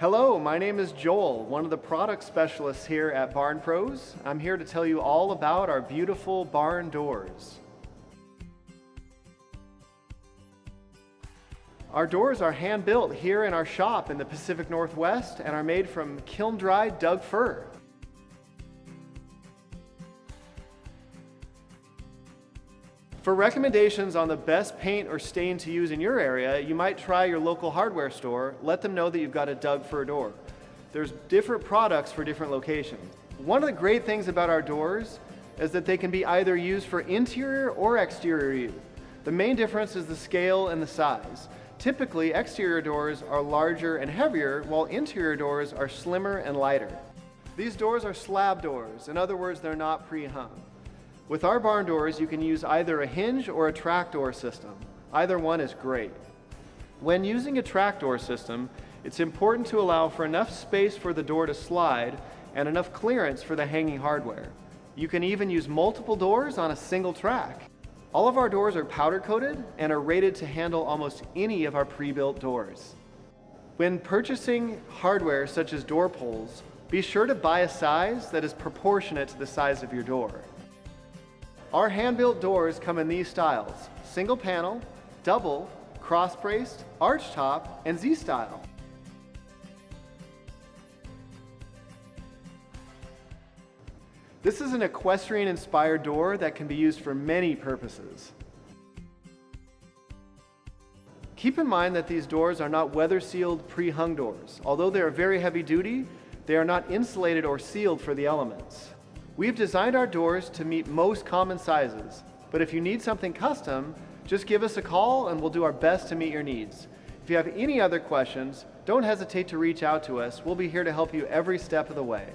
Hello, my name is Joel, one of the product specialists here at Barn Pros. I'm here to tell you all about our beautiful barn doors. Our doors are hand-built here in our shop in the Pacific Northwest and are made from kiln-dried Doug fir. For recommendations on the best paint or stain to use in your area, you might try your local hardware store. Let them know that you've got a Doug fir door. There's different products for different locations. One of the great things about our doors is that they can be either used for interior or exterior use. The main difference is the scale and the size. Typically, exterior doors are larger and heavier, while interior doors are slimmer and lighter. These doors are slab doors. In other words, they're not pre-hung. With our barn doors, you can use either a hinge or a trapdoor system. Either one is great. When using a trapdoor system, it's important to allow for enough space for the door to slide and enough clearance for the hanging hardware. You can even use multiple doors on a single track. All of our doors are powder coated and are rated to handle almost any of our pre-built doors. When purchasing hardware such as door pulls, be sure to buy a size that is proportionate to the size of your door. Our hand-built doors come in these styles: single panel, double, cross-braced, arch top, and Z-style. This is an equestrian-inspired door that can be used for many purposes. Keep in mind that these doors are not weather-sealed pre-hung doors. Although they are very heavy-duty, they are not insulated or sealed for the elements. We've designed our doors to meet most common sizes, but if you need something custom, just give us a call and we'll do our best to meet your needs. If you have any other questions, don't hesitate to reach out to us. We'll be here to help you every step of the way.